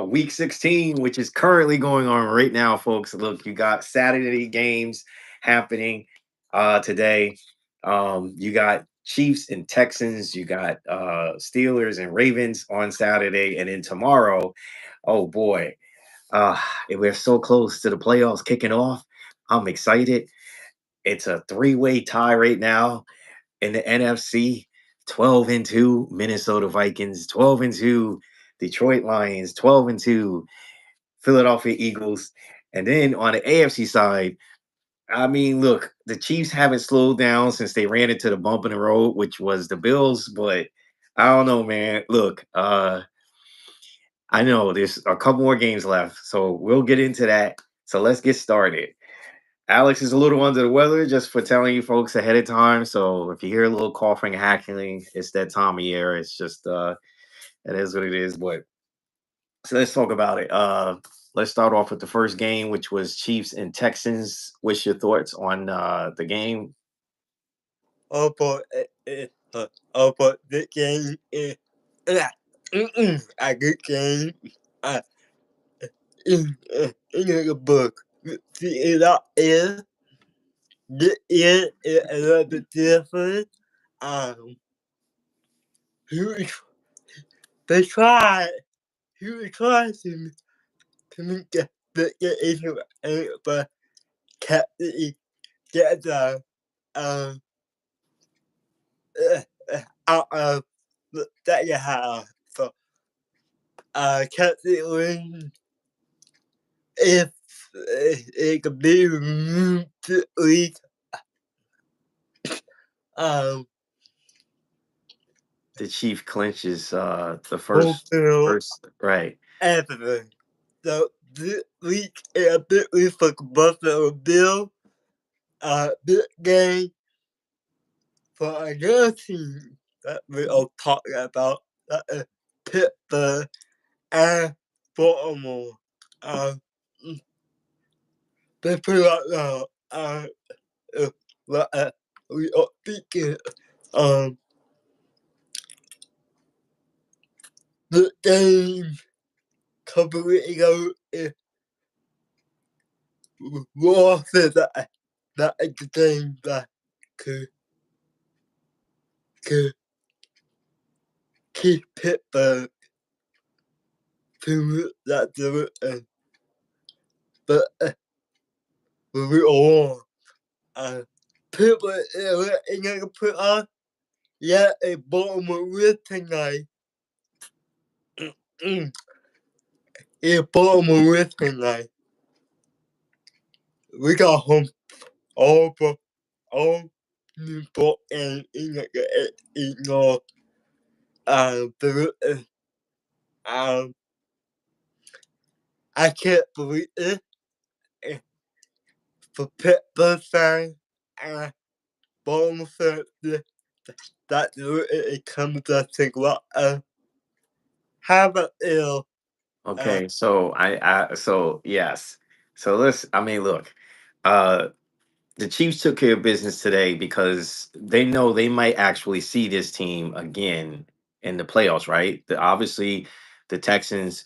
week 16, which is currently going on right now, folks. Look, you got Saturday games happening today. You got Chiefs and Texans, you got Steelers and Ravens on Saturday, and then tomorrow, oh boy, uh, we're so close to the playoffs kicking off. I'm excited. It's a three-way tie right now in the NFC. 12 and 2 Minnesota Vikings, 12 and 2 Detroit Lions, 12 and 2 Philadelphia Eagles. And then on the AFC side, I mean, look, the Chiefs haven't slowed down since they ran into the bump in the road, which was the Bills, but I don't know, man. Look, I know there's a couple more games left, so we'll get into that. So let's get started. Alex is a little under the weather, just for telling you folks ahead of time. So if you hear a little coughing, hackling, it's that time of year. It's just it is what it is. But so let's talk about it. Let's start off with the first game, which was Chiefs and Texans. What's your thoughts on the game? But the game is a good game. Uh, in the book, it is a little bit different. Um, he they try he tried to make the issue, but kept get the um out of that you have. So kept it win if it could be removed to league. Um, The Chief clinches the fulfill first right. everything. So this week is a big week for Buffalo Bill. Big game for another team that we are talking about. That is Pittsburgh and Baltimore. Um, they put out we are speaking the game couple weeks ago is Raw said that is the game that could keep Pittsburgh to that direction. But we all Pittsburgh is going to put on a Baltimore win tonight. A Baltimore win tonight. We got home all New York and ignore the I can't believe it. For Pittsburgh fans and Baltimore fans, that it comes to think what have a ill. Okay, so so yes. So let's I mean look, uh the Chiefs took care of business today because they know they might actually see this team again in the playoffs, right? Obviously, the Texans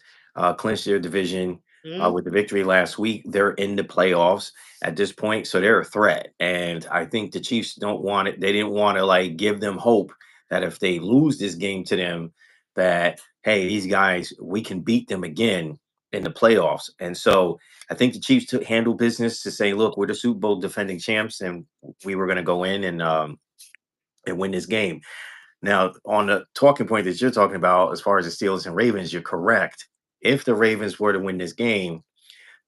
clinched their division with the victory last week. They're in the playoffs at this point, so they're a threat. And I think the Chiefs don't want it. They didn't want to like give them hope that if they lose this game to them, that hey, these guys, we can beat them again in the playoffs. And so I think the Chiefs took handle business to say, look, we're the Super Bowl defending champs, and we were going to go in and win this game. Now, on the talking point that you're talking about, as far as the Steelers and Ravens, you're correct. If the Ravens were to win this game,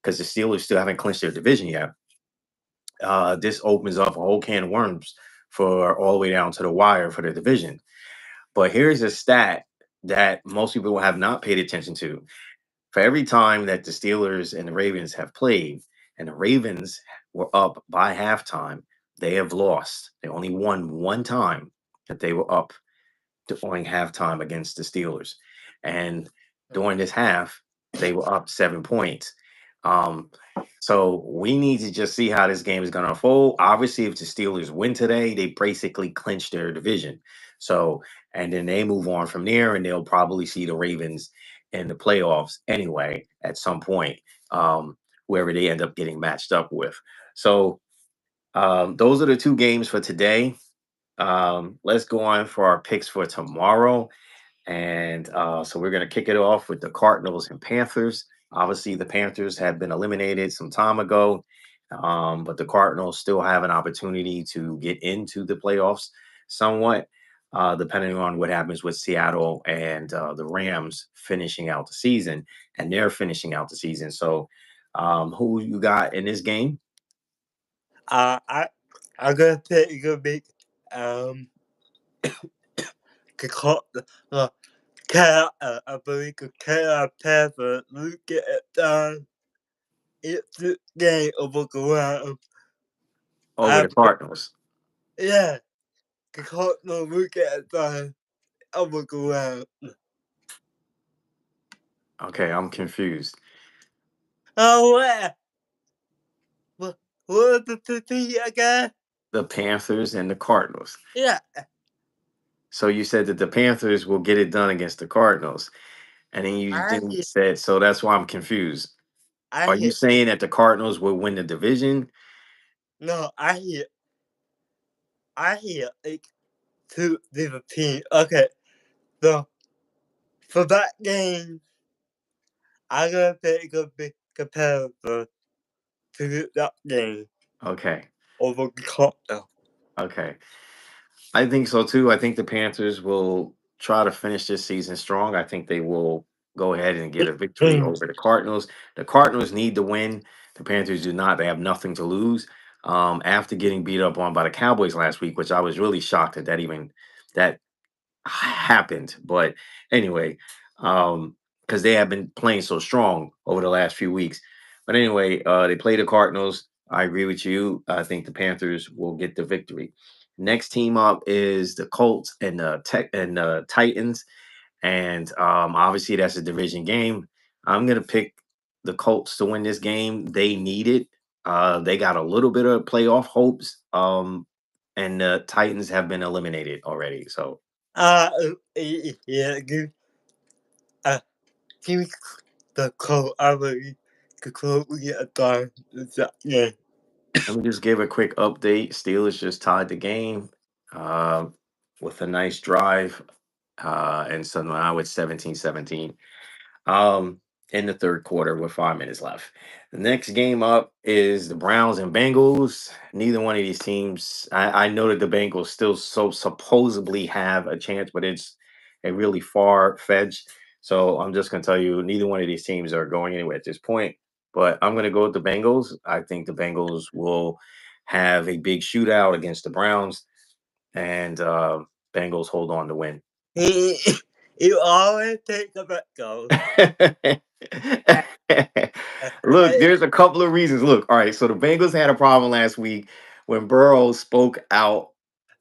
because the Steelers still haven't clinched their division yet, this opens up a whole can of worms for all the way down to the wire for the division. But here's a stat that most people have not paid attention to. For every time that the Steelers and the Ravens have played, and the Ravens were up by halftime, they have lost. They only won one time that they were up during halftime against the Steelers. And during this half, they were up 7 points. Um, so we need to just see how this game is going to unfold. Obviously, if the Steelers win today, they basically clinch their division. So, and then they move on from there, and they'll probably see the Ravens in the playoffs anyway at some point, um, whoever they end up getting matched up with. So those are the two games for today. Let's go on for our picks for tomorrow. And so we're going to kick it off with the Cardinals and Panthers. Obviously, the Panthers have been eliminated some time ago, but the Cardinals still have an opportunity to get into the playoffs somewhat, depending on what happens with Seattle and the Rams finishing out the season. And they're finishing out the season. So, who you got in this game? I I'm gonna pick a big um call uh I believe the Carolina Panthers look at it's the game over the round. Over I the Cardinals. yeah the Cardinals look at over the round. Okay, I'm confused. Oh yeah. What what was the thing again? The Panthers and the Cardinals. Yeah. So you said that the Panthers will get it done against the Cardinals, and then you I then hear said, so that's why I'm confused. I Are you hear saying that the Cardinals will win the division? no I hear like two different teams. Okay, so for that game I'm gonna pick a big competitor to that game Okay, over the Cardinals. okay. I think so too. I think the Panthers will try to finish this season strong. I think they will go ahead and get a victory over the Cardinals. The Cardinals need to win. The Panthers do not. They have nothing to lose. After getting beat up on by the Cowboys last week, which I was really shocked that that happened. But anyway, because they have been playing so strong over the last few weeks. But anyway, they play the Cardinals. I agree with you. I think the Panthers will get the victory. Next team up is the Colts and the Titans, and obviously that's a division game. I'm gonna pick the Colts to win this game. They need it. They got a little bit of playoff hopes. And the Titans have been eliminated already. So Yeah, uh, give me the code. I believe the code we get a time. Yeah. let me just give a quick update. Steelers just tied the game uh, with a nice drive. And so now it's 17-17 in the third quarter with 5 minutes left. The next game up is the Browns and Bengals. Neither one of these teams, I know that the Bengals still so supposedly have a chance, but it's a really far fetched. So I'm just going to tell you, neither one of these teams are going anywhere at this point. But I'm going to go with the Bengals. I think the Bengals will have a big shootout against the Browns, and Bengals hold on to win. He, you always take the back go. Look, there's a couple of reasons. Look, all right. So the Bengals had a problem last week when Burrow spoke out.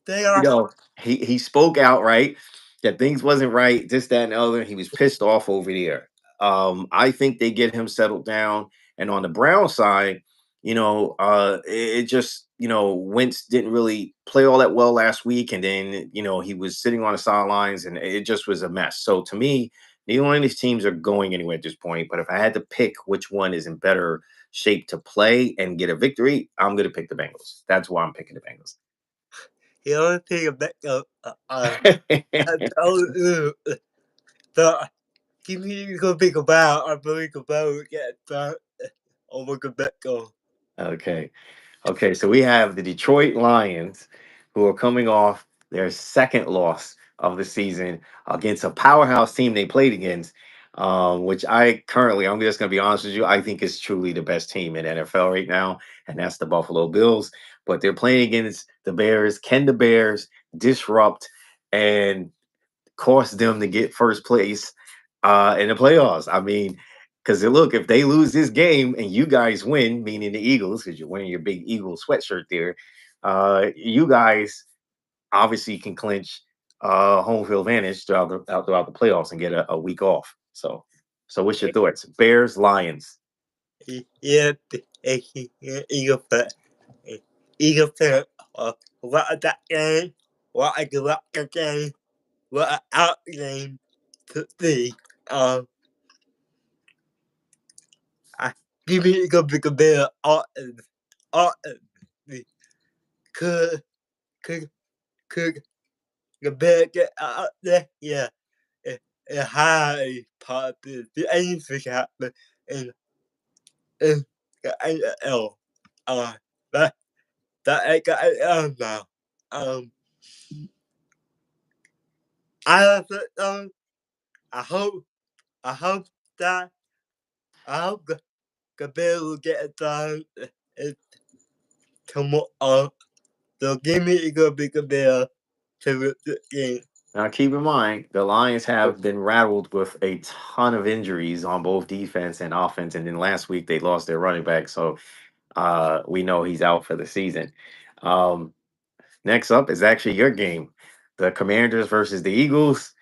They You are know, he spoke out, right, that things wasn't right, this, that, and the other. He was pissed off over there. I think they get him settled down. And on the Brown side, it just, Wentz didn't really play all that well last week, and then he was sitting on the sidelines, and it just was a mess. So to me, neither one of these teams are going anywhere at this point. But if I had to pick which one is in better shape to play and get a victory, I'm going to pick the Bengals. That's why I'm picking the Bengals. you always take the back go. I told you the give me go big about. I believe about get that over the back go. Okay. Okay, so we have the Detroit Lions, who are coming off their second loss of the season against a powerhouse team they played against, which I'm just going to be honest with you, I think is truly the best team in NFL right now, and that's the Buffalo Bills. But they're playing against the Bears. Can the Bears disrupt and cost them to get first place in the playoffs? I mean, because look, if they lose this game and you guys win, meaning the Eagles, because you're wearing your big Eagle sweatshirt there, you guys obviously can clinch home field advantage throughout the playoffs and get a week off. So what's your thoughts? Bears, Lions. Yeah, eagle fan. Eagle fan. What that game? What I do that game? What out game to see? Um, give me a big bear art, could, could, could the bear get out there? Yeah, a high possibility. Anything happen in the NFL. Uh, that, that I got it now. Um, I love it, I hope, I hope that, I hope the bear will get it done tomorrow. So give me a big bear to win the game. Now, keep in mind, the Lions have been rattled with a ton of injuries on both defense and offense. And then last week they lost their running back. So we know he's out for the season. Um, Next up is actually your game, the Commanders versus the Eagles.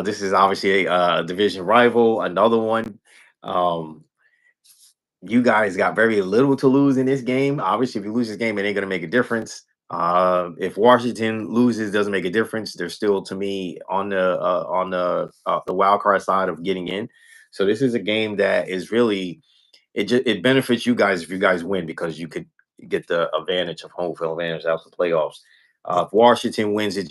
This is obviously a division rival, another one. Um, you guys got very little to lose in this game. Obviously, if you lose this game, it ain't going to make a difference. If Washington loses, doesn't make a difference. They're still, to me, on the wild card side of getting in. So this is a game that is really it benefits you guys if you guys win because you could get the advantage of home field advantage out the playoffs. If Washington wins, it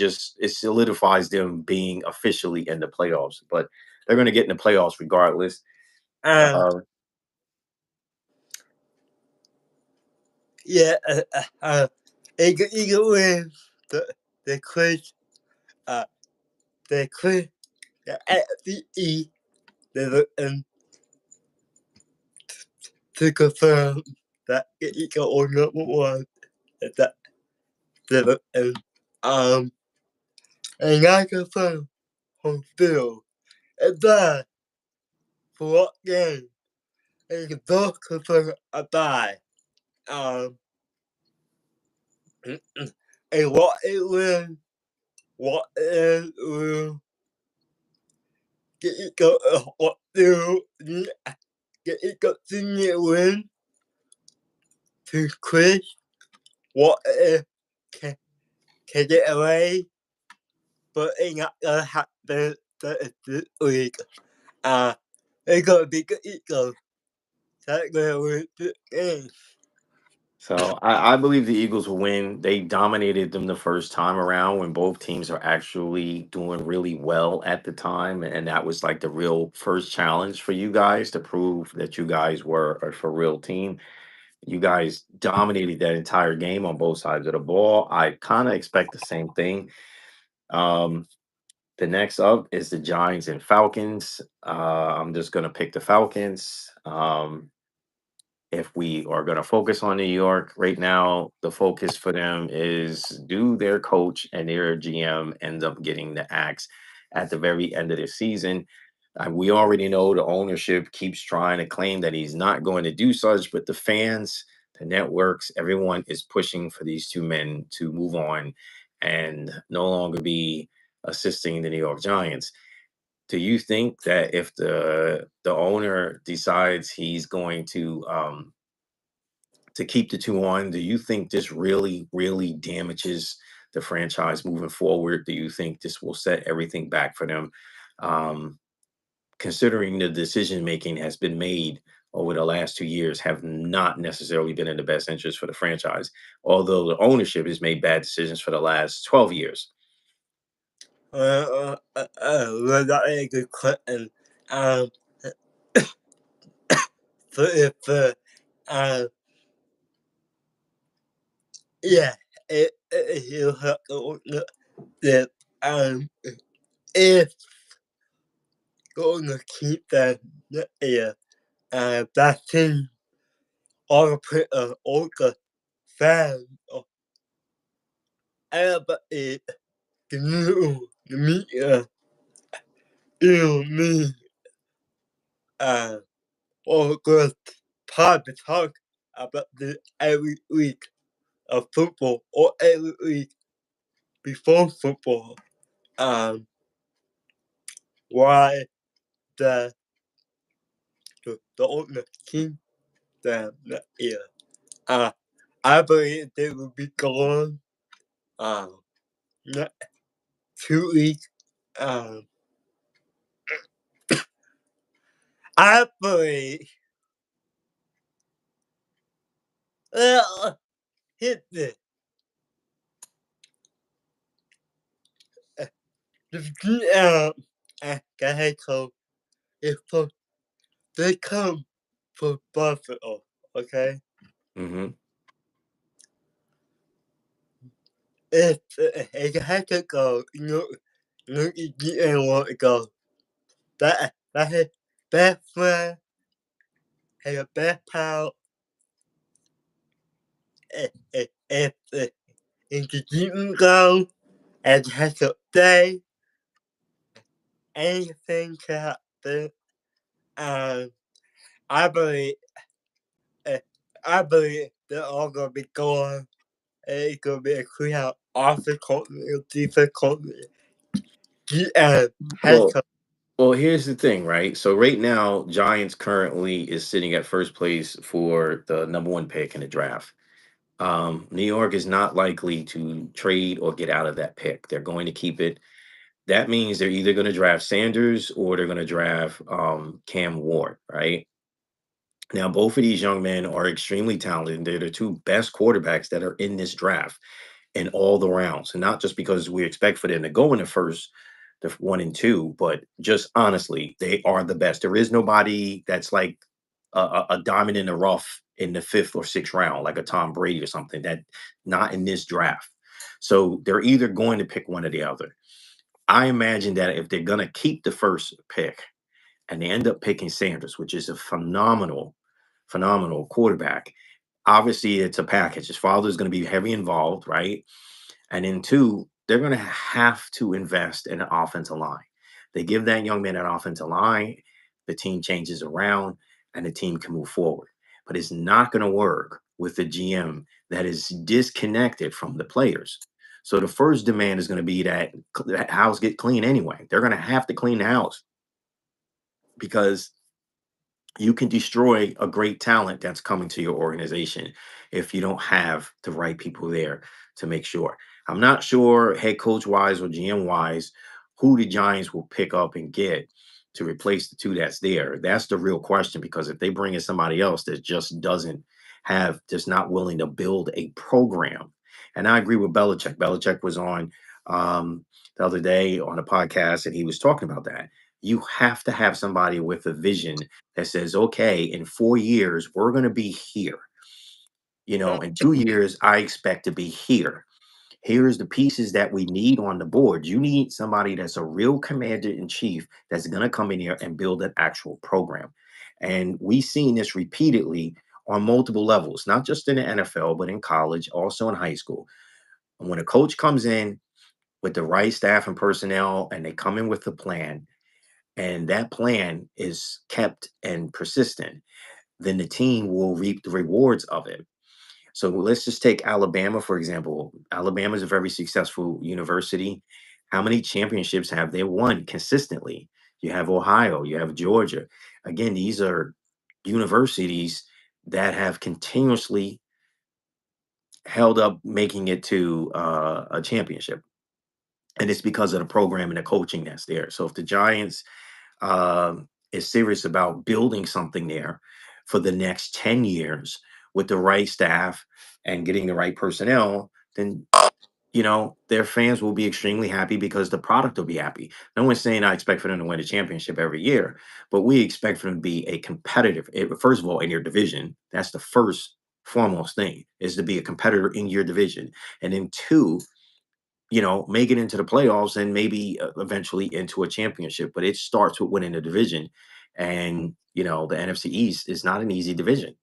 solidifies them being officially in the playoffs. But they're going to get in the playoffs regardless. Um, Uh, yeah, Eagle wins the quiz, uh, the quiz, the FCE, and to confirm that the Eagle are number one, that and and I confirm home field, and that for what game, and you both confirm a bye, um, and what it will, what it will, get it go, what it will, get it go to win to quiz, what it can get away, but it not gonna happen this week. Uh, it's gonna be good Eagle. That's gonna win the game. so I believe the Eagles will win. They dominated them the first time around when both teams are actually doing really well at the time, and that was like the real first challenge for you guys to prove that you guys were a for real team. You guys dominated that entire game on both sides of the ball. I kind of expect the same thing. Um, the next up is the Giants and Falcons. I'm just going to pick the Falcons. If we are going to focus on New York right now, the focus for them is do their coach and their GM end up getting the axe at the very end of the season. We already know the ownership keeps trying to claim that he's not going to do such, but the fans, the networks, everyone is pushing for these two men to move on and no longer be assisting the New York Giants. Do you think that if the owner decides he's going to keep the two on, do you think this really, really damages the franchise moving forward? Do you think this will set everything back for them? Um, Considering the decision making has been made over the last 2 years have not necessarily been in the best interest for the franchise, although the ownership has made bad decisions for the last 12 years. Well, that is a good question. Um, so if, yeah, he'll have to look that, if going to keep that, yeah, that thing, all the fans, everybody, the media, me, uh, all good time to talk about this every week of football or every week before football. Um, why the the owner team them year. Uh, I believe they will be gone. Um, ne- 2 weeks. Um, I believe hit the GM the head coach is for they come for Buffalo, okay? Mm-hmm. If you had to go, the GM want to go. That his best friend, his best pal, if the GM go and has to say anything can happen, and I believe, uh, I believe they're all gonna be going. It's gonna be a clean offense coordinator, defense coordinator, GM, head Well, coach. well, here's the thing, right? So right now, Giants currently is sitting at first place for the number one pick in the draft. New York is not likely to trade or get out of that pick. They're going to keep it. That means they're either going to draft Sanders or they're going to draft Cam Ward, right? Now, both of these young men are extremely talented. They're the two best quarterbacks that are in this draft in all the rounds. And not just because we expect for them to go in the first, the one and two, but just honestly, they are the best. There is nobody that's like a diamond in the rough in the fifth or sixth round, like a Tom Brady or something, that not in this draft. So they're either going to pick one or the other. I imagine that if they're going to keep the first pick and they end up picking Sanders, which is a phenomenal quarterback, obviously it's a package. His father's going to be heavy involved, right? And then two, they're going to have to invest in an offensive line. They give that young man an offensive line, the team changes around, and the team can move forward. But it's not going to work with the GM that is disconnected from the players. So the first demand is going to be that house get clean anyway. They're going to have to clean the house because you can destroy a great talent that's coming to your organization if you don't have the right people there to make sure. I'm not sure head coach wise or GM wise who the Giants will pick up and get to replace the two that's there. That's the real question because if they bring in somebody else that just doesn't have, just not willing to build a program. And I agree with Belichick. Belichick was on the other day on a podcast and he was talking about that. You have to have somebody with a vision that says, okay, in 4 years, we're going to be here. In 2 years, I expect to be here. Here's the pieces that we need on the board. You need somebody that's a real commander in chief that's going to come in here and build an actual program. And we've seen this repeatedly on multiple levels, not just in the NFL, but in college, also in high school. And when a coach comes in with the right staff and personnel and they come in with a plan, and that plan is kept and persistent, then the team will reap the rewards of it. So let's just take Alabama, for example. Alabama is a very successful university. How many championships have they won consistently? You have Ohio, you have Georgia. Again, these are universities that have continuously held up making it to a championship. And it's because of the program and the coaching that's there. So if the Giants is serious about building something there for the next 10 years with the right staff and getting the right personnel, then their fans will be extremely happy because the product will be happy. No one's saying I expect for them to win a championship every year, but we expect for them to be a competitive. First of all, in your division, that's the first foremost thing is to be a competitor in your division, and then two, make it into the playoffs and maybe eventually into a championship. But it starts with winning the division. And, the NFC East is not an easy division.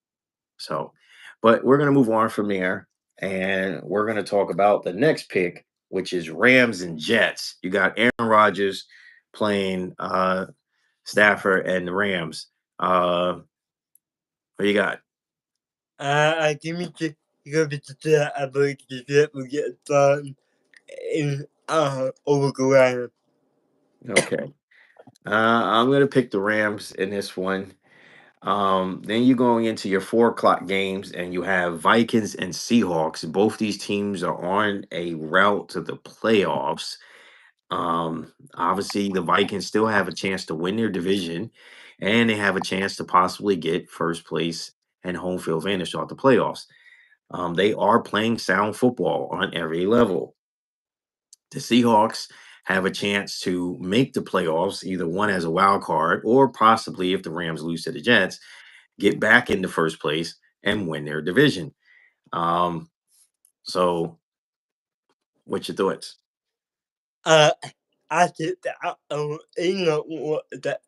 So, but we're going to move on from there and we're going to talk about the next pick, which is Rams and Jets. You got Aaron Rodgers playing Stafford and the Rams. What you got? I give me the give it to that. I believe the Jet will get done in overground. Okay. I'm going to pick the Rams in this one. Then you're going into your 4 o'clock games, and you have Vikings and Seahawks. Both these teams are on a route to the playoffs. Obviously, the Vikings still have a chance to win their division, and they have a chance to possibly get first place and home field advantage throughout the playoffs. They are playing sound football on every level. The Seahawks have a chance to make the playoffs, either one as a wild card or possibly, if the Rams lose to the Jets, get back in the first place and win their division. Um, so, what's your thoughts? Uh, I think that you know what that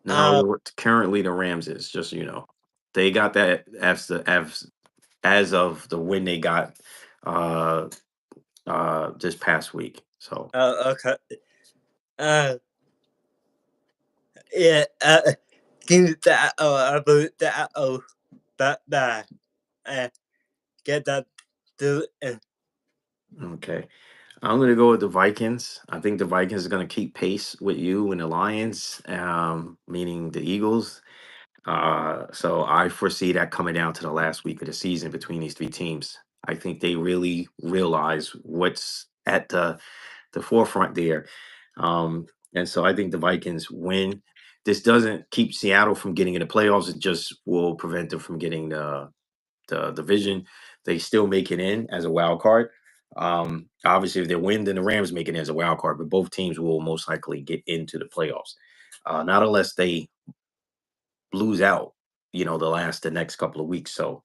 Now, uh what currently the Rams is, just so you know, they got that as of the win they got uh this past week. So okay uh yeah give me that I believe that that uh get that do okay. I'm gonna go with the Vikings. I think the Vikings are gonna keep pace with you and the Lions, meaning the Eagles. So I foresee that coming down to the last week of the season between these three teams. I think they really realize what's at the forefront there. And so I think the Vikings win. This doesn't keep Seattle from getting in the playoffs. It just will prevent them from getting the division. They still make it in as a wild card. Obviously, if they win, then the Rams make it in as a wild card, but both teams will most likely get into the playoffs. Not unless they lose out, the next couple of weeks. So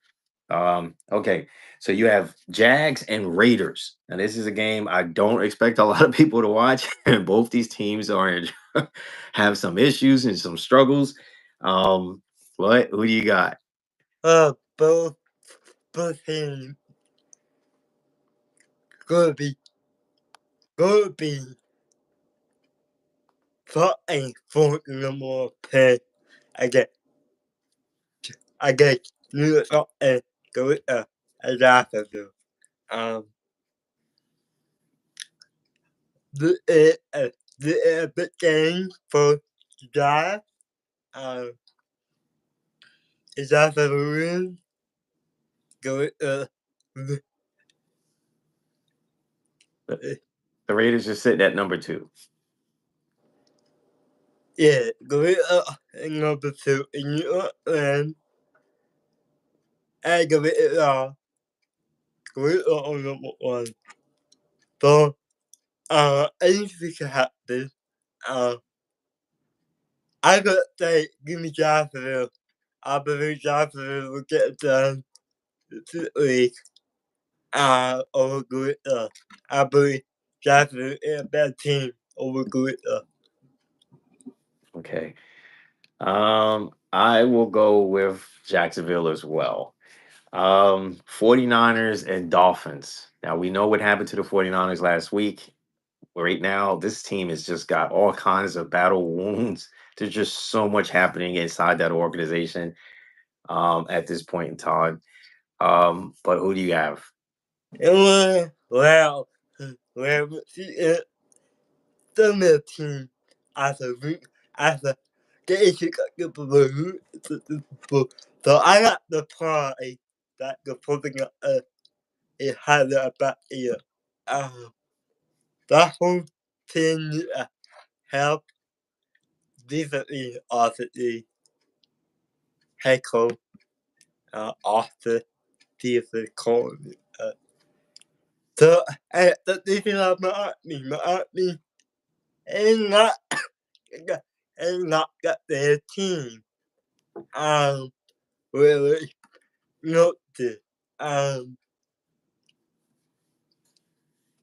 okay. So you have Jags and Raiders. And this is a game I don't expect a lot of people to watch. And both these teams have some issues and some struggles. What who do you got? both teams gonna be gonna be fighting for the more pay. I get I get New York and go a Jacksonville. Um, the big game for the Jags. Um, the Jacksonville go the- The, the Raiders just sitting at number two. yeah go number two in New York and I go go on number one. So anything can happen. Uh, I could say give me Jacksonville. I believe Jacksonville will get it done this week. Over Gorilla. I believe Jacksonville is a bad team over Gorilla. Okay. I will go with Jacksonville as well. 49ers and Dolphins. Now we know what happened to the 49ers last week. Right now, this team has just got all kinds of battle wounds. There's just so much happening inside that organization at this point in time. But who do you have? Well, well, she is the middle team as a week as a they should get the blue. So I got the pride that the putting it had a bad year. Uh, that whole team help decently obviously heckle after decent call. Uh, so the thing about me ain't not ain't not got their team. Um really noted. Um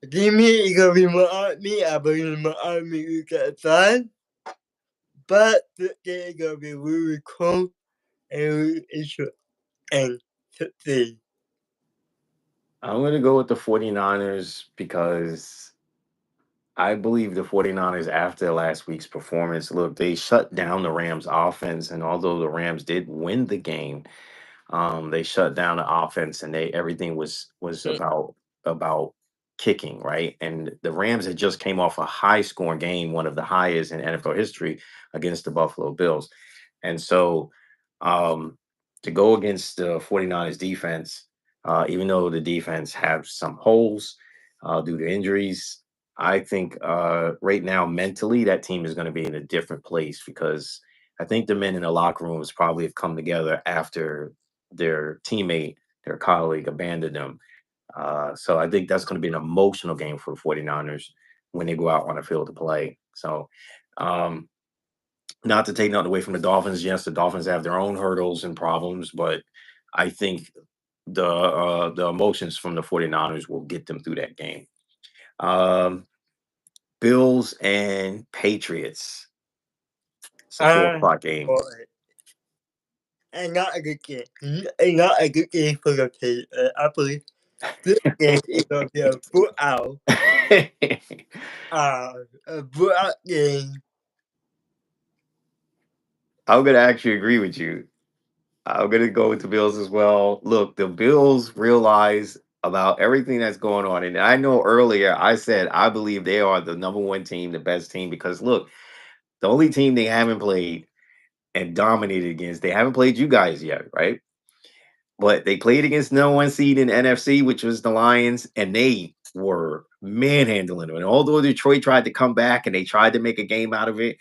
Jimmy is gonna be my army, I believe my army will get it done. But they're gonna be really cool and really interesting to see. I'm going to go with the 49ers because I believe the 49ers, after last week's performance, look, they shut down the Rams offense. And although the Rams did win the game, they shut down the offense and they everything was about kicking, right? And the Rams had just came off a high scoring game, one of the highest in NFL history against the Buffalo Bills. And so um to go against the 49ers defense, even though the defense have some holes due to injuries, I think right now mentally that team is going to be in a different place because I think the men in the locker rooms probably have come together after their teammate their colleague abandoned them. So I think that's going to be an emotional game for the 49ers when they go out on the field to play. So, um, not to take nothing away from the Dolphins. Yes, the Dolphins have their own hurdles and problems, but I think the emotions from the 49ers will get them through that game. Um, Bills and Patriots. It's a 4 o'clock game. Boy, and not a good game. And not a good game for the Patriots. I believe this game is going to be a uh, a blowout game. I'm gonna actually agree with you. I'm gonna go with the Bills as well. Look, the Bills realize about everything that's going on, and I know earlier I said I believe they are the number one team, the best team, because look, the only team they haven't played and dominated against, they haven't played you guys yet, right? But they played against no one seed in NFC, which was the Lions, and they were manhandling them. And although Detroit tried to come back and they tried to make a game out of it,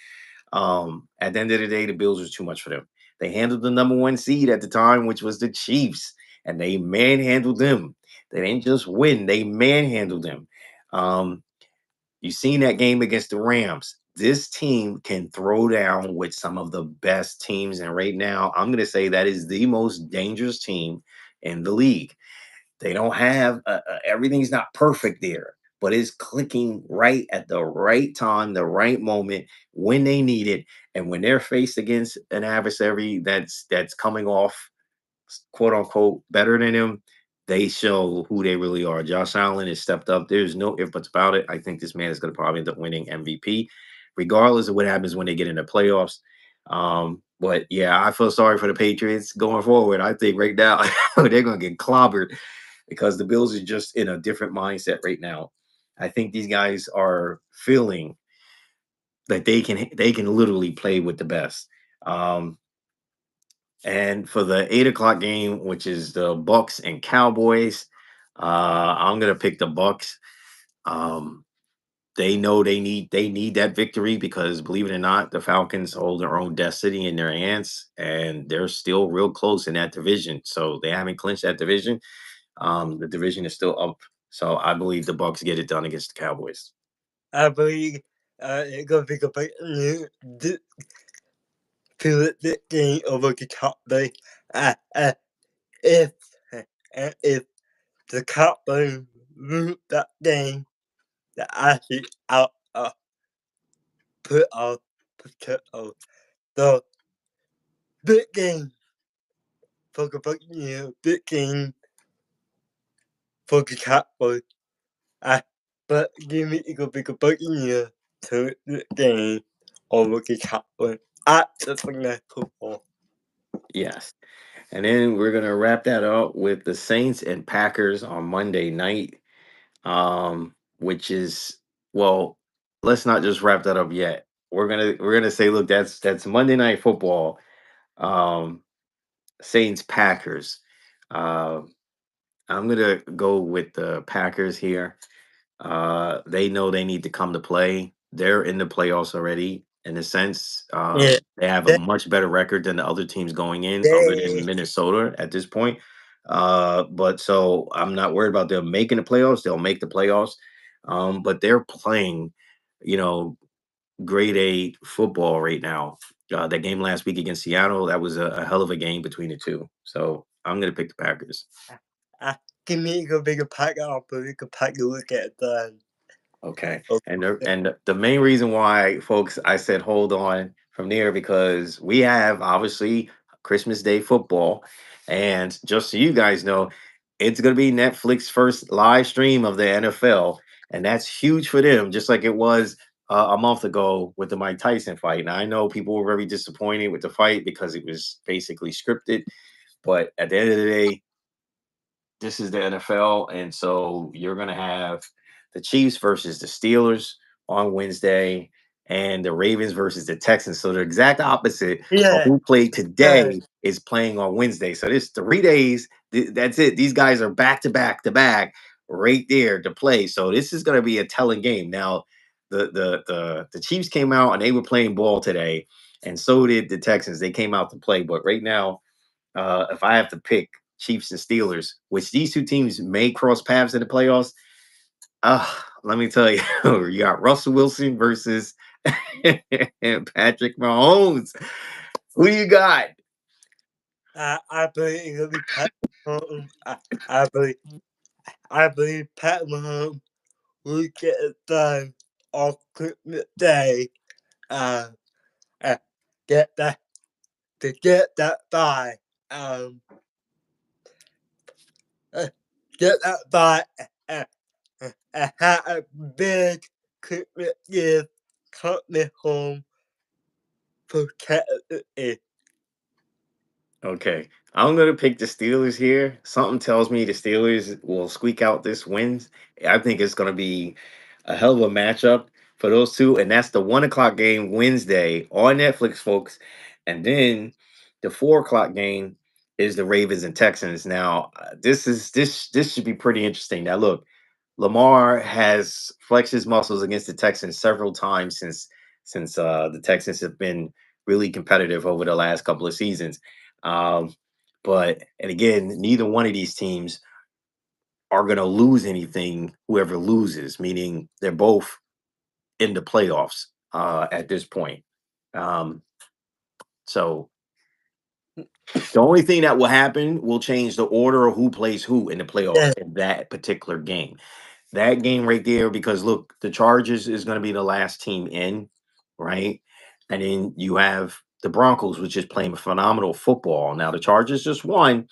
at the end of the day, the Bills was too much for them. They handled the number one seed at the time, which was the Chiefs, and they manhandled them. They didn't just win; they manhandled them. Um, you seen that game against the Rams. This team can throw down with some of the best teams, and right now, I'm going to say that is the most dangerous team in the league. They don't have everything's not perfect there, but it's clicking right at the right time, the right moment when they need it, and when they're faced against an adversary that's coming off quote unquote better than them, they show who they really are. Josh Allen has stepped up. There's no if buts about it. I think this man is going to probably end up winning MVP, regardless of what happens when they get into playoffs. But yeah, I feel sorry for the Patriots going forward. I think right now they're going to get clobbered because the Bills are just in a different mindset right now. I think these guys are feeling that they can literally play with the best. Um, and for the 8 o'clock game, which is the Bucks and Cowboys, I'm gonna pick the Bucks. Um, they know they need that victory because believe it or not, the Falcons hold their own destiny in their hands, and they're still real close in that division. So they haven't clinched that division. The division is still up. So I believe the Bucks get it done against the Cowboys. I believe it's going to be a big to the game over the top. But if if the Cowboys lose that game, the actually out put out the big game for the Buccaneers, big game for the Cowboys. Uh, but give me the big Buccaneers to the game over the Cowboys at the Sunday football. Yes. And then we're gonna wrap that up with the Saints and Packers on Monday night. Which is well, let's not just wrap that up yet. We're gonna say, look, that's Monday night football. Um, Saints Packers. Uh, I'm gonna go with the Packers here. They know they need to come to play. They're in the playoffs already, in a sense. Yeah, They have a they, much better record than the other teams going in, other than they Minnesota at this point. But so I'm not worried about them making the playoffs. They'll make the playoffs. But they're playing, you know, grade A football right now. That game last week against Seattle, that was a hell of a game between the two. So I'm gonna pick the Packers. uh, give me the bigger pack up, but we could pack a look at the. Okay. And the main reason why, folks, I said hold on from there because we have obviously Christmas Day football, and just so you guys know, it's going to be Netflix first live stream of the NFL, and that's huge for them, just like it was a month ago with the Mike Tyson fight. And I know people were very disappointed with the fight because it was basically scripted, but at the end of the day, this is the NFL, and so you're going to have the Chiefs versus the Steelers on Wednesday, and the Ravens versus the Texans. So the exact opposite of Yeah, who played yeah. today is playing on Wednesday. So this 3 days. That's it. These guys are back to back to back right there to play. So this is going to be a telling game. Now, the Chiefs came out and they were playing ball today, and so did the Texans. They came out to play, but right now, if I have to pick, Chiefs and Steelers, which these two teams may cross paths in the playoffs. Let me tell you, you got Russell Wilson versus Patrick Mahomes. Who you got? I believe it's gonna be Pat Mahomes. I believe Pat Mahomes will get it done on Christmas Day. Uh, uh, get that to get that by. Um, get that by. Have a big Christmas gift coming home for Kennedy. Okay. I'm gonna pick the Steelers here. Something tells me the Steelers will squeak out this win. I think it's gonna be a hell of a matchup for those two, and that's the 1 o'clock game Wednesday on Netflix, folks. And then the 4 o'clock game is the Ravens and Texans. Now, this should be pretty interesting. Now, look, Lamar has flexed his muscles against the Texans several times since the Texans have been really competitive over the last couple of seasons. Um, but and again, neither one of these teams are going to lose anything. Whoever loses, meaning they're both in the playoffs at this point. Um, so the only thing that will happen will change the order of who plays who in the playoffs Yeah, in that particular game. That game right there, because look, the Chargers is going to be the last team in, right? And then you have the Broncos, which is playing phenomenal football. Now the Chargers just won,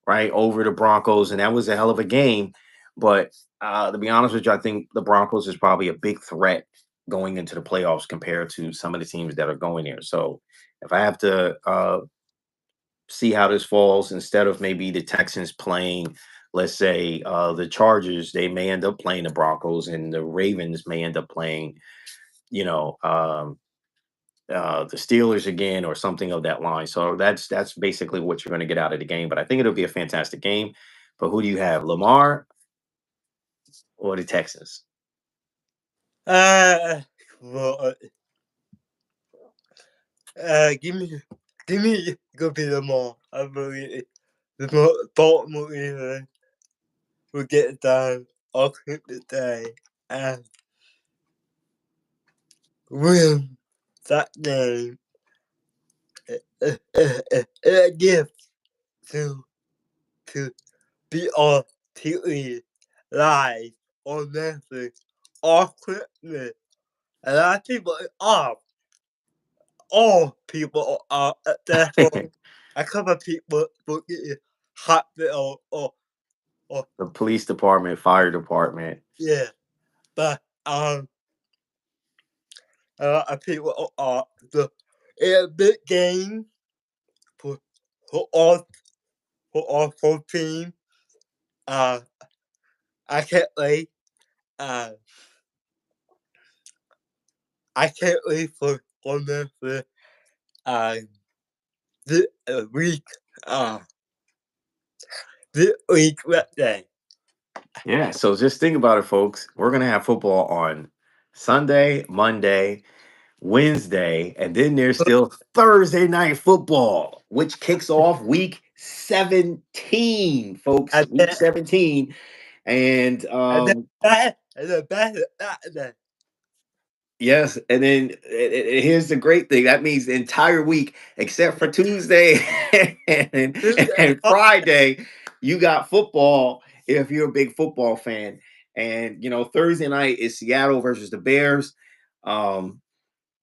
right, over the Broncos, and that was a hell of a game. But to be honest with you, I think the Broncos is probably a big threat going into the playoffs compared to some of the teams that are going there. So if I have to see how this falls, instead of maybe the Texans playing, let's say, the Chargers, they may end up playing the Broncos, and the Ravens may end up playing, you know, the Steelers again or something of that line. So that's basically what you're going to get out of the game. But I think it'll be a fantastic game. But who do you have, Lamar or the Texans? uh, well, give me, go be the mall. I believe it. The Baltimore Ravens will get it done on Christmas Day and win that game. A gift to to be on TV live on Netflix on Christmas. A lot of people are all people are at their home. A couple of people will get in hospital or The police department, fire department. yeah. But a lot of people are the a big game for for all for all 14. Uh I can't wait. Uh I can't wait for them for uh this week uh this week Wednesday. Yeah. So just think about it, folks. We're gonna have football on Sunday, Monday, Wednesday, and then there's still Thursday night football, which kicks off week 17, folks. And Week then 17. And and then and then that yes, and then here's the great thing. That means the entire week, except for Tuesday and, Tuesday. and Friday, you got football if you're a big football fan. And Thursday night is Seattle versus the Bears. Um,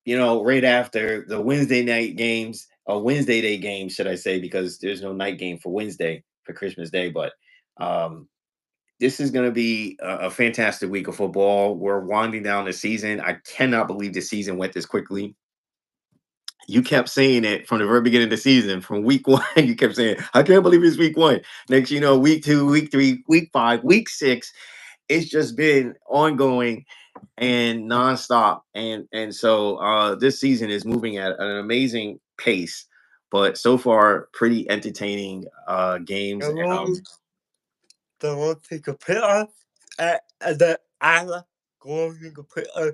right after the Wednesday night games, or Wednesday day games, should I say, because there's no night game for Wednesday for Christmas Day. But um, this is going to be a fantastic week of football. We're winding down the season. I cannot believe the season went this quickly. You kept saying it from the very beginning of the season, from week one. You kept saying, I can't believe it's week one. Next, week two, week three, week five, week six. It's just been ongoing and nonstop. And so this season is moving at an amazing pace, but so far pretty entertaining games. The one thing to put on and the other going to put on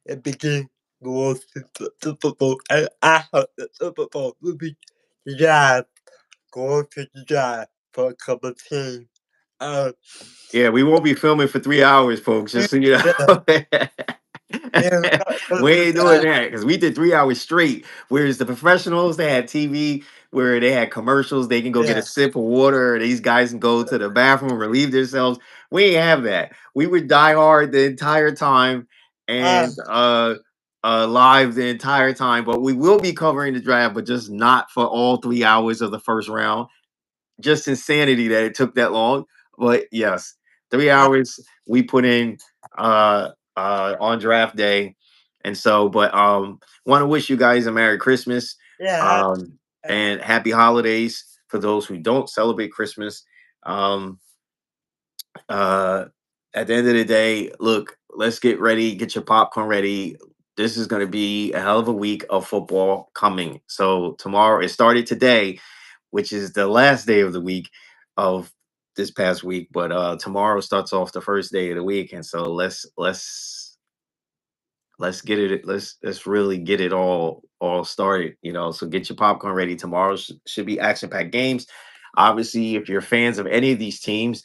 and begin going to the Super Bowl and I hope the Super Bowl will be the Giants going to the Giants for a couple of teams. Uh, Yeah, we won't be filming for 3 hours, folks. Just so you yeah, know, yeah, we're not supposed we to do ain't doing that. that because we did 3 hours straight. Whereas the professionals, they had TV where they had commercials. They can go get a Yeah. sip of water. These guys can go to the bathroom, relieve themselves. We ain't have that. We would die hard the entire time Uh, and live the entire time. But we will be covering the draft, but just not for all 3 hours of the first round. Just insanity that it took that long. But yes, three uh, hours we put in on draft day. And so, but want to wish you guys a Merry Christmas yeah. um Uh, and happy holidays for those who don't celebrate Christmas. Um uh at the end of the day, look, let's get ready, get your popcorn ready. This is going to be a hell of a week of football coming. So tomorrow, it started today, which is the last day of the week of this past week. But tomorrow starts off the first day of the week, and so let's get it. Let's really get it all started. So get your popcorn ready. Tomorrow should be action packed games. Obviously, if you're fans of any of these teams,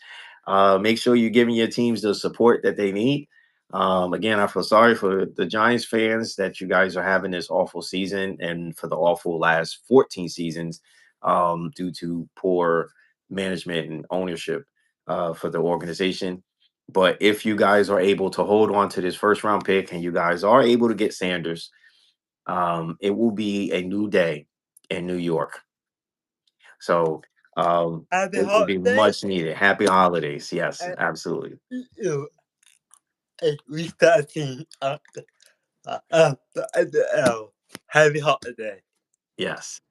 make sure you're giving your teams the support that they need. Again, I feel sorry for the Giants fans that you guys are having this awful season and for the awful last 14 seasons due to poor management and ownership for the organization. But if you guys are able to hold on to this first round pick and you guys are able to get Sanders, it will be a new day in New York. So happy it will be holiday. much needed. Happy holidays. Yes, And absolutely. you know, we starting the NFL. Happy holiday. Yes.